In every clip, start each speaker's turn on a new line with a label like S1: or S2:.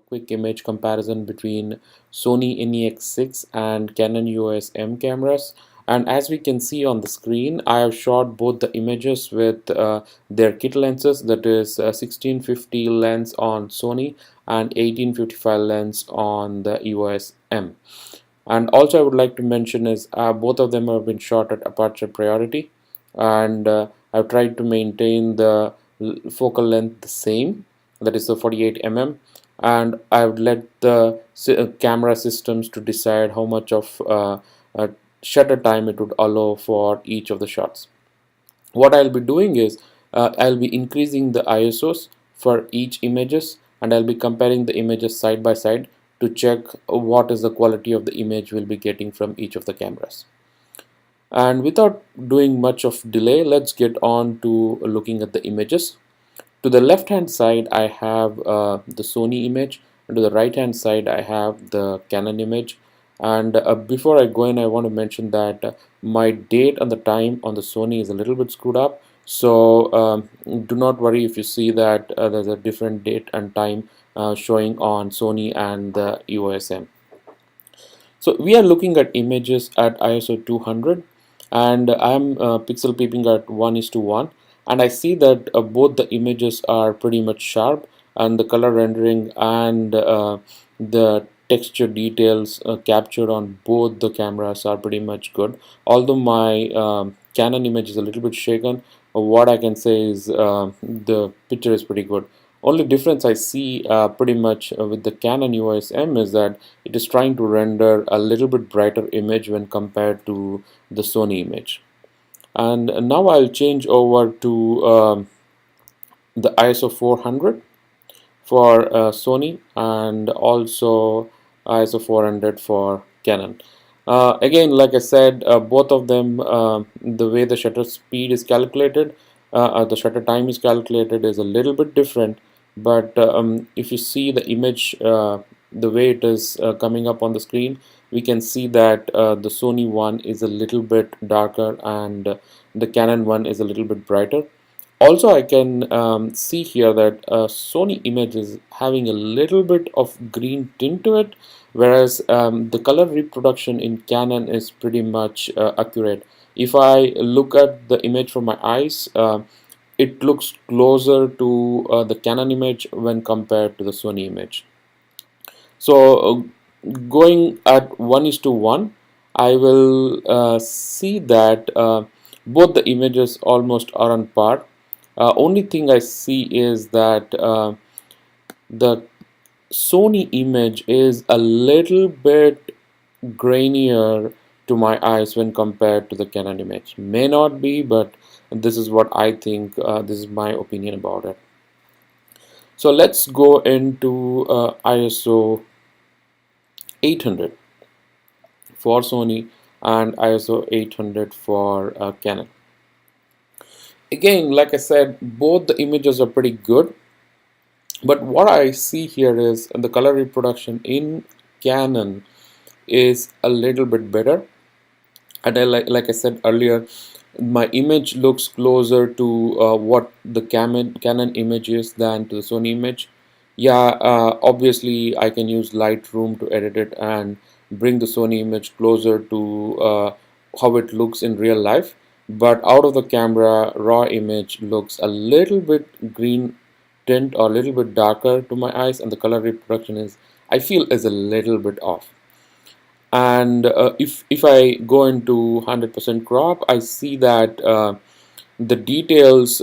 S1: quick image comparison between Sony NEX 6 and Canon EOS M cameras. And as we can see on the screen, I have shot both the images with their kit lenses, that is 1650 lens on Sony and 1855 lens on the EOS M. And also I would like to mention is both of them have been shot at aperture priority, and I've tried to maintain the focal length the same, that is the 48 mm, and I've let the camera systems to decide how much of shutter time it would allow for each of the shots. What I'll be doing is I'll be increasing the ISOs for each images, and I'll be comparing the images side by side to check what is the quality of the image we'll be getting from each of the cameras. And without doing much of delay, let's get on to looking at the images. To the left hand side I have the Sony image, and to the right hand side I have the Canon image. And before I go in, I want to mention that my date and the time on the Sony is a little bit screwed up, so do not worry if you see that there's a different date and time showing on Sony and the EOS M. So we are looking at images at ISO 200, and I'm pixel peeping at 1:1, and I see that both the images are pretty much sharp, and the color rendering and the texture details captured on both the cameras are pretty much good. Although my Canon image is a little bit shaken, what I can say is the picture is pretty good. Only difference I see pretty much with the Canon EOS M is that it is trying to render a little bit brighter image when compared to the Sony image. And now I'll change over to the ISO 400 for Sony, and also ISO 400 for Canon. Again, like I said, both of them, the way the shutter speed is calculated, the shutter time is calculated is a little bit different. But if you see the image, the way it is coming up on the screen, we can see that the Sony one is a little bit darker, and the Canon one is a little bit brighter. Also, I can see here that Sony image is having a little bit of green tint to it, whereas the color reproduction in Canon is pretty much accurate. If I look at the image from my eyes, it looks closer to the Canon image when compared to the Sony image. So going at 1:1, I will see that both the images almost are on par. Only thing I see is that the Sony image is a little bit grainier to my eyes when compared to the Canon image. May not be, but this is what I think. This is my opinion about it. So let's go into ISO 800 for Sony and ISO 800 for Canon. Again, like I said, both the images are pretty good, but what I see here is the color reproduction in Canon is a little bit better. And like I said earlier, my image looks closer to what the Canon image is than to the Sony image. Yeah, obviously I can use Lightroom to edit it and bring the Sony image closer to how it looks in real life, but out of the camera, raw image looks a little bit green tint or a little bit darker to my eyes, and the color reproduction is, I feel, is a little bit off. And if I go into 100% crop, I see that the details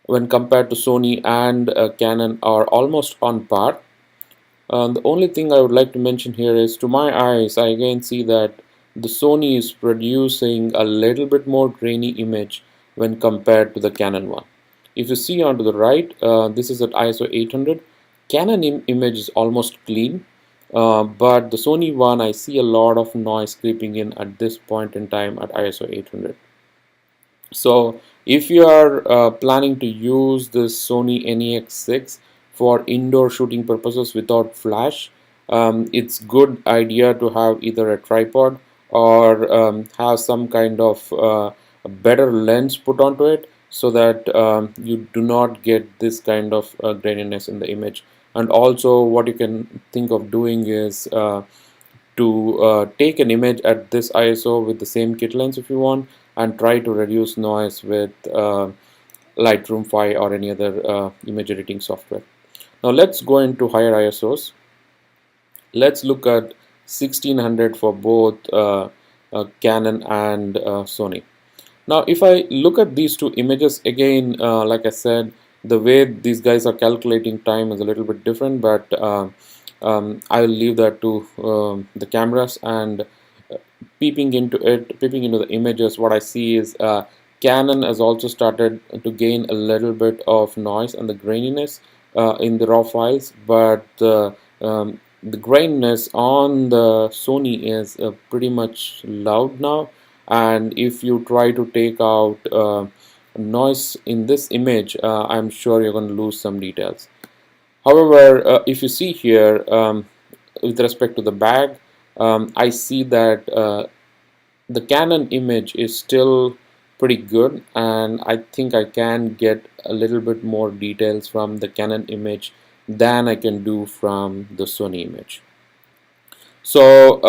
S1: when compared to Sony and Canon are almost on par. The only thing I would like to mention here is, to my eyes, I again see that the Sony is producing a little bit more grainy image when compared to the Canon one. If you see onto the right, this is at ISO 800. Canon image is almost clean, but the Sony one, I see a lot of noise creeping in at this point in time at ISO 800. So if you are planning to use this Sony NEX 6 for indoor shooting purposes without flash, it's good idea to have either a tripod or have some kind of a better lens put onto it, so that you do not get this kind of graininess in the image. And also what you can think of doing is to take an image at this ISO with the same kit lens if you want, and try to reduce noise with Lightroom 5 or any other image editing software. Now let's go into higher ISOs. Let's look at 1600 for both Canon and Sony. Now, if I look at these two images again, like I said, the way these guys are calculating time is a little bit different, but I'll leave that to the cameras. And peeping into the images, what I see is Canon has also started to gain a little bit of noise and the graininess in the raw files, but the graininess on the Sony is pretty much loud now. And if you try to take out noise in this image, I'm sure you're going to lose some details. However, if you see here, with respect to the bag, I see that the Canon image is still pretty good, and I think I can get a little bit more details from the Canon image than I can do from the Sony image. So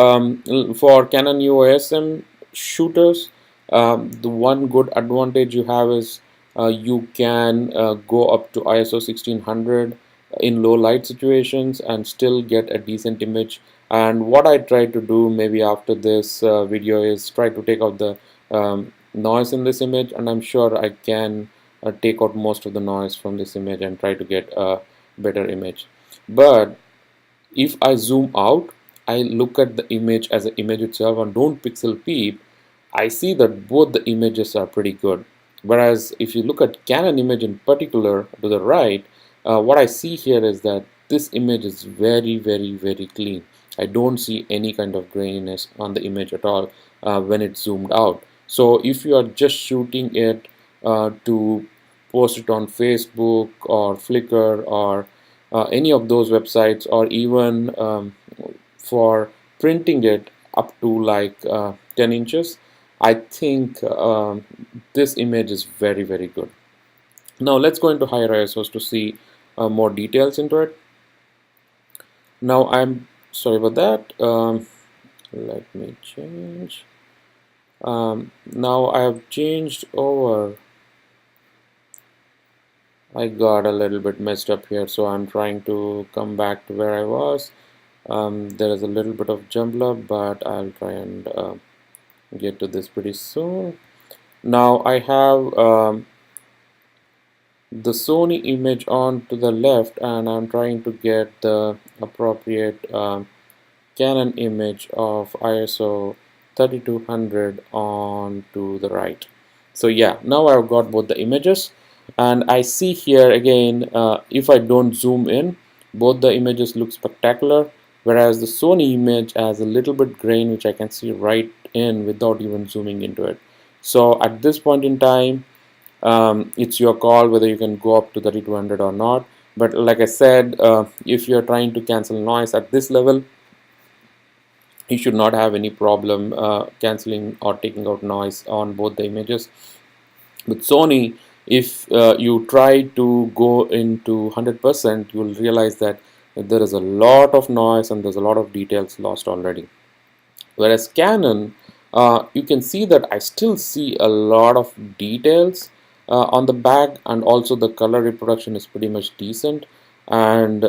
S1: for Canon EOS M shooters, the one good advantage you have is you can go up to ISO 1600 in low light situations and still get a decent image. And what I try to do maybe after this video is try to take out the noise in this image, and I'm sure I can take out most of the noise from this image and try to get a better image. But if I zoom out, I look at the image as an image itself and don't pixel peep, I see that both the images are pretty good. Whereas if you look at Canon image in particular to the right, what I see here is that this image is very clean. I don't see any kind of graininess on the image at all when it's zoomed out. So if you are just shooting it to post it on Facebook or Flickr or any of those websites, or even for printing it up to like 10 inches, I think this image is very good. Now let's go into higher ISOs to see more details into it. Now I'm sorry about that. Let me change. Now I have changed over. I got a little bit messed up here, so I'm trying to come back to where I was. There is a little bit of jumble up, but I'll try and get to this pretty soon. Now I have the Sony image on to the left, and I'm trying to get the appropriate Canon image of ISO 3200 on to the right. So yeah, now I've got both the images, and I see here again, if I don't zoom in, both the images look spectacular, whereas the Sony image has a little bit grain, which I can see right in without even zooming into it. So at this point in time, it's your call whether you can go up to 3200 or not. But like I said, if you're trying to cancel noise at this level, you should not have any problem cancelling or taking out noise on both the images. With Sony, if you try to go into 100%, you'll realize that there is a lot of noise and there's a lot of details lost already. Whereas Canon, you can see that I still see a lot of details on the back, and also the color reproduction is pretty much decent. And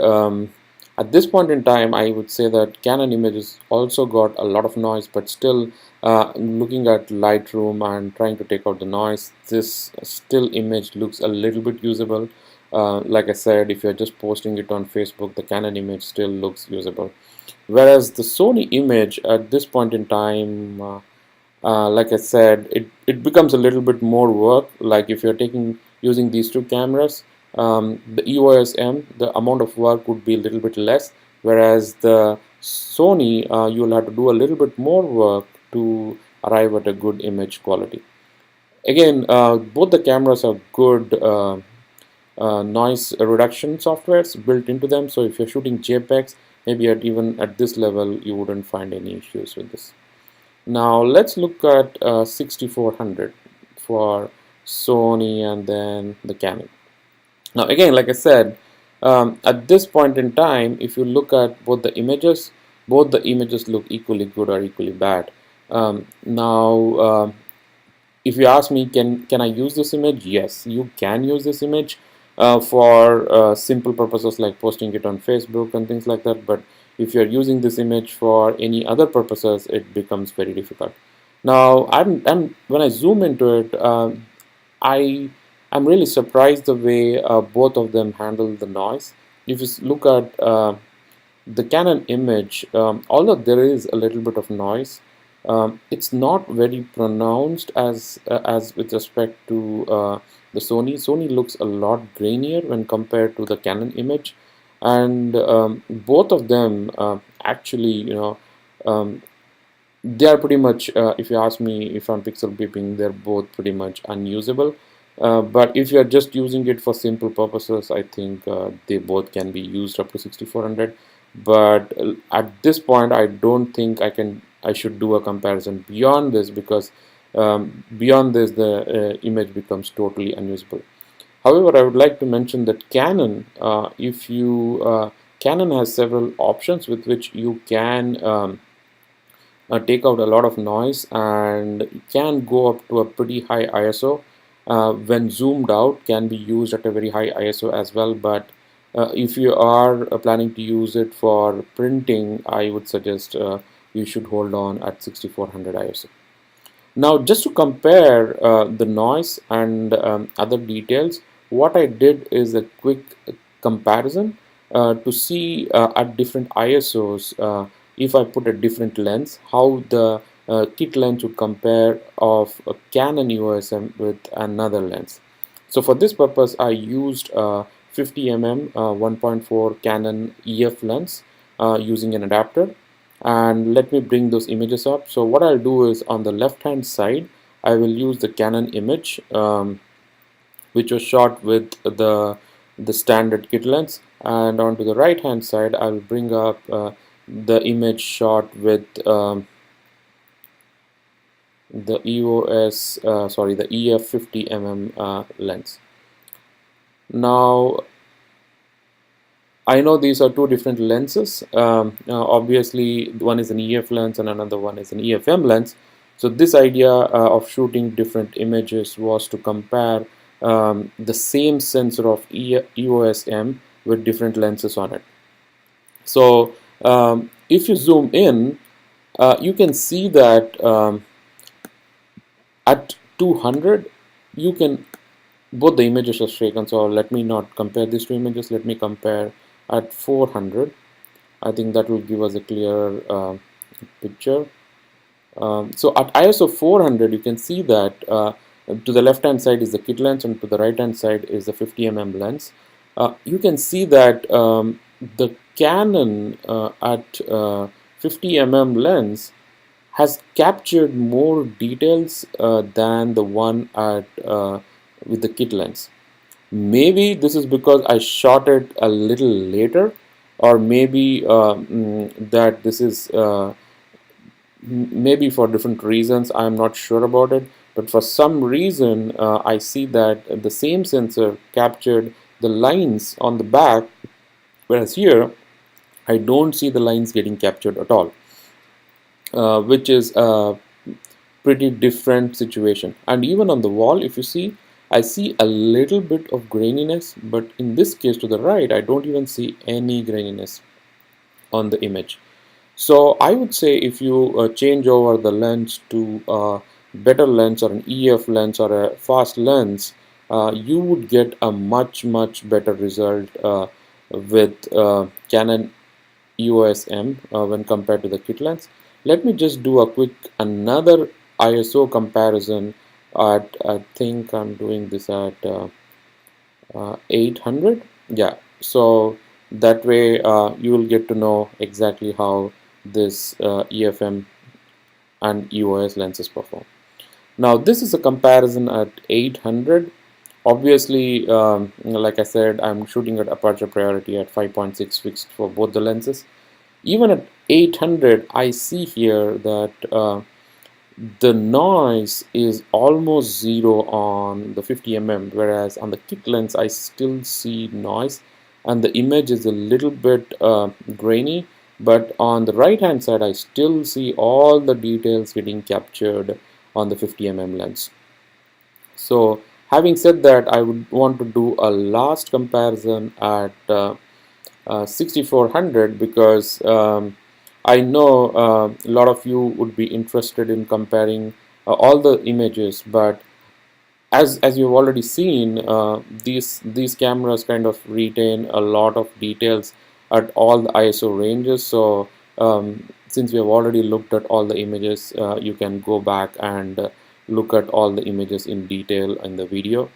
S1: at this point in time, I would say that Canon images also got a lot of noise, but still looking at Lightroom and trying to take out the noise, this still image looks a little bit usable. Like I said, if you're just posting it on Facebook, the Canon image still looks usable. Whereas the Sony image at this point in time, like I said, it becomes a little bit more work. Like if you're using these two cameras, the EOS M, the amount of work would be a little bit less, whereas the Sony, you'll have to do a little bit more work to arrive at a good image quality. Again, both the cameras have good noise reduction softwares built into them, so if you're shooting JPEGs, maybe even at this level you wouldn't find any issues with this. Now let's look at 6400 for Sony and then the Canon. Now again, like I said, At this point in time, if you look at both the images look equally good or equally bad. Now, if you ask me, can I use this image? Yes, you can use this image for simple purposes like posting it on Facebook and things like that. But if you're using this image for any other purposes, it becomes very difficult. Now, I'm when I zoom into it, I I'm really surprised the way both of them handle the noise. If you look at the Canon image, although there is a little bit of noise, it's not very pronounced as with respect to the Sony. Sony looks a lot grainier when compared to the Canon image, and both of them actually, um, they are pretty much, if you ask me if I'm pixel peeping, they're both pretty much unusable. But if you're just using it for simple purposes, I think they both can be used up to 6400. But at this point, I don't think I should do a comparison beyond this, because beyond this the image becomes totally unusable. However, I would like to mention that Canon, if you Canon has several options with which you can take out a lot of noise, and can go up to a pretty high ISO. When zoomed out, can be used at a very high ISO as well. But if you are planning to use it for printing, I would suggest you should hold on at 6400 ISO. Now, just to compare the noise and other details, what I did is a quick comparison to see at different ISOs, if I put a different lens, how the kit lens would compare of a Canon EOS M with another lens. So for this purpose, I used 50 mm 1.4 Canon EF lens using an adapter. And let me bring those images up. So what I'll do is, on the left hand side, I will use the Canon image, which was shot with the standard kit lens, and onto the right hand side I will bring up the image shot with the the EF 50 mm lens. Now, I know these are two different lenses. Obviously, one is an EF lens and another one is an EFM lens. So this idea of shooting different images was to compare the same sensor of EOS M with different lenses on it. So if you zoom in, you can see that at 200, you can both the images are shaken. So let me not compare these two images. Let me compare at 400. I think that will give us a clear picture. So at ISO 400, you can see that to the left hand side is the kit lens and to the right hand side is the 50 mm lens. You can see that the Canon at 50 mm lens has captured more details than the one at with the kit lens. Maybe this is because I shot it a little later, or maybe that this is maybe for different reasons. I'm not sure about it, but for some reason I see that the same sensor captured the lines on the back, whereas here I don't see the lines getting captured at all, which is a pretty different situation. And even on the wall, if you see, I see a little bit of graininess, but in this case to the right, I don't even see any graininess on the image. So I would say, if you change over the lens to a better lens or an EF lens or a fast lens, you would get a much better result with Canon EOS M when compared to the kit lens. Let me just do a quick another ISO comparison at, I think I'm doing this at 800. Yeah, so that way you will get to know exactly how this EFM and EOS lenses perform. Now this is a comparison at 800. Obviously, like I said, I'm shooting at aperture priority at 5.6 fixed for both the lenses. Even at 800, I see here that the noise is almost zero on the 50 mm, whereas on the kit lens I still see noise. and the image is a little bit grainy, but on the right hand side I still see all the details getting captured on the 50 mm lens. So having said that, I would want to do a last comparison at 6400, because I know a lot of you would be interested in comparing all the images, but as you've already seen, these cameras kind of retain a lot of details at all the ISO ranges. So since we have already looked at all the images, you can go back and look at all the images in detail in the video.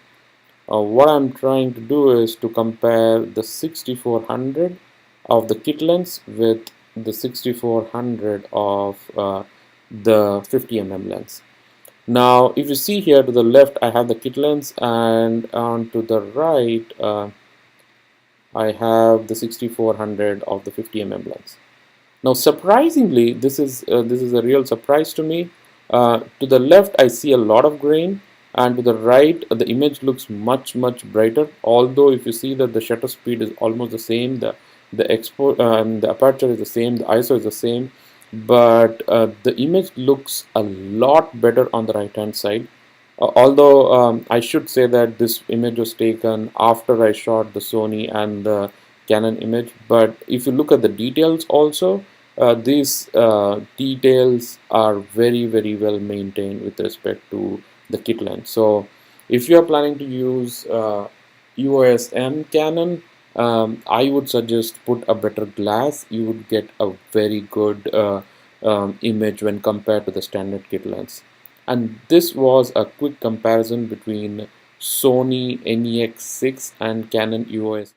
S1: What I'm trying to do is to compare the 6400 of the kit lens with the 6400 of the 50 mm lens. Now, if you see here to the left, I have the kit lens, and on to the right, I have the 6400 of the 50 mm lens. Now, surprisingly, this is a real surprise to me. To the left, I see a lot of grain, and to the right, the image looks much brighter. Although, if you see that the shutter speed is almost the same, the aperture is the same, the ISO is the same, but the image looks a lot better on the right hand side. Although I should say that this image was taken after I shot the Sony and the Canon image, but if you look at the details also, these details are very well maintained with respect to the kit lens. So if you are planning to use EOS M Canon, I would suggest put a better glass. You would get a very good image when compared to the standard kit lens. And this was a quick comparison between Sony NEX 6 and Canon EOS.